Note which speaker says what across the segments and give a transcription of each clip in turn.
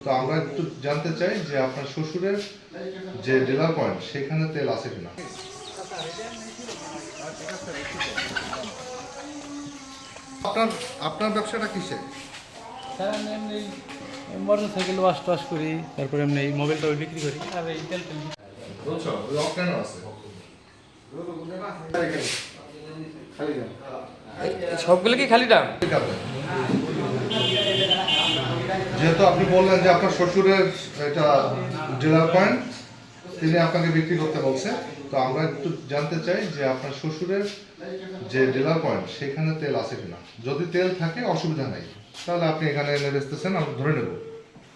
Speaker 1: তো আমরা একটু জানতে চাই যে আপনার শ্বশুরের যে ডিলার পয়েন্ট সেখানে তেল আছে কিনা। আপনার আপনার ব্যবসাটা কিসে?
Speaker 2: স্যার আমি এমনি মোটরসাইকেল ওয়াশ টাশ করি, তারপরে এমনি মোবাইল টোবাইল বিক্রি করি আর এই তেল টেল।
Speaker 1: বুঝছো, ওই অকেন আছে।
Speaker 2: সবগুলো কি খালি দাম?
Speaker 1: ঠিক আছে। যেহেতু আপনি বললেন যে আপনার শ্বশুরের এটা ডিলার পয়েন্ট, তিনি আপনাকে বিক্রি করতে বলছে, তো আমরা একটু জানতে চাই যে আপনার শ্বশুরের যে ডিলার পয়েন্ট সেখানে তেল আছে কিনা। যদি তেল থাকে অসুবিধা নাই, তাহলে আপনি এখানে এনে বেচতেছেন, আমরা ধরে নেব।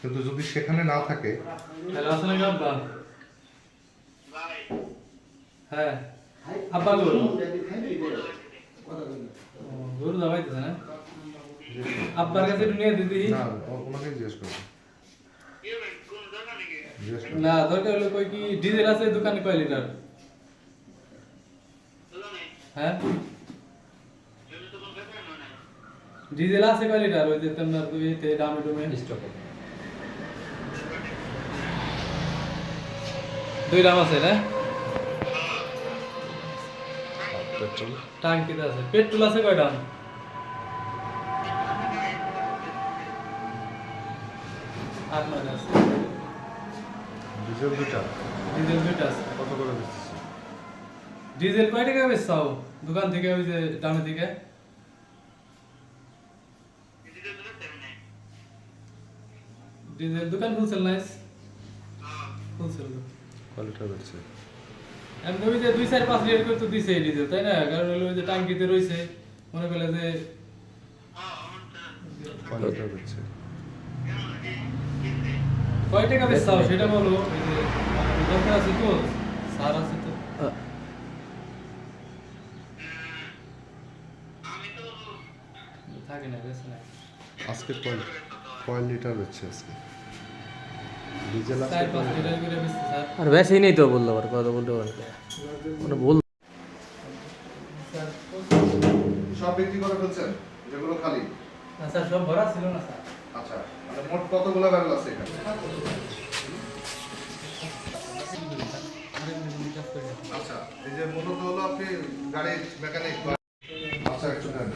Speaker 1: কিন্তু যদি সেখানে না থাকে,
Speaker 2: হ্যালো আসসালামু আলাইকুম আব্বা। হ্যাঁ আব্বা গরু গরু দাবাইতেছে না? আব্বার কাছে একটু নিয়ে দিদি।
Speaker 1: না ওনাকে জিজ্ঞেস করুন।
Speaker 2: না দরকার হলো কই কি ডিজেল আছে দোকানে কয় লিটার? হ্যাঁ ডিজেল আছে কয় লিটার? ওই যে তোমার দুইতে দামে ডুমে স্টক দুই দাম আছে না?
Speaker 1: পেট্রোল
Speaker 2: টাঙ্কিতে আছে। পেট্রোল আছে কয় দাম? আট নয় আছে।
Speaker 1: ডিজেল দুটা
Speaker 2: ডিজেল দুইটা আছে।
Speaker 1: কত করে দিচ্ছি?
Speaker 2: ডিজেল কয় টাকা বেচছাও দোকান থেকে ওই যে দামে থেকে? ডিজেল দোকান হোলসেল নাইস হোলসেল
Speaker 1: কয় লিটার বেচছে?
Speaker 2: এমনি ওই যে 2-4-5 লিটার করে তো দিছে ডিজেল, তাই না? কারণ হলো ওই যে টাঙ্কিতে রয়েছে, মনে করলে যে
Speaker 1: কয় লিটার বেচছে?
Speaker 2: কয় টাকা বেচছাও সেটা বলো। ওই যে দরকার আছে তো, সার আছে তো। থাকে না বেশি না।
Speaker 1: আজকে কয় লিটার বেচছে আজকে? ডিজেল আছে
Speaker 2: 4-5 লিটার করে বেচছে স্যার।
Speaker 3: আর বেশি নেই তো বললো, আবার কথা বলতে পারেন মানে বল।
Speaker 1: সব বিক্রি করে ফেলছেন যেগুলো খালি?
Speaker 2: না স্যার সব ভরা ছিল না স্যার।
Speaker 1: আচ্ছা, মানে মোট কতগুলো ব্যারেল আছে এখানে? আচ্ছা, এই যে মূলত হলো আপনি গাড়ির মেকানিক। আচ্ছা একটু দেন।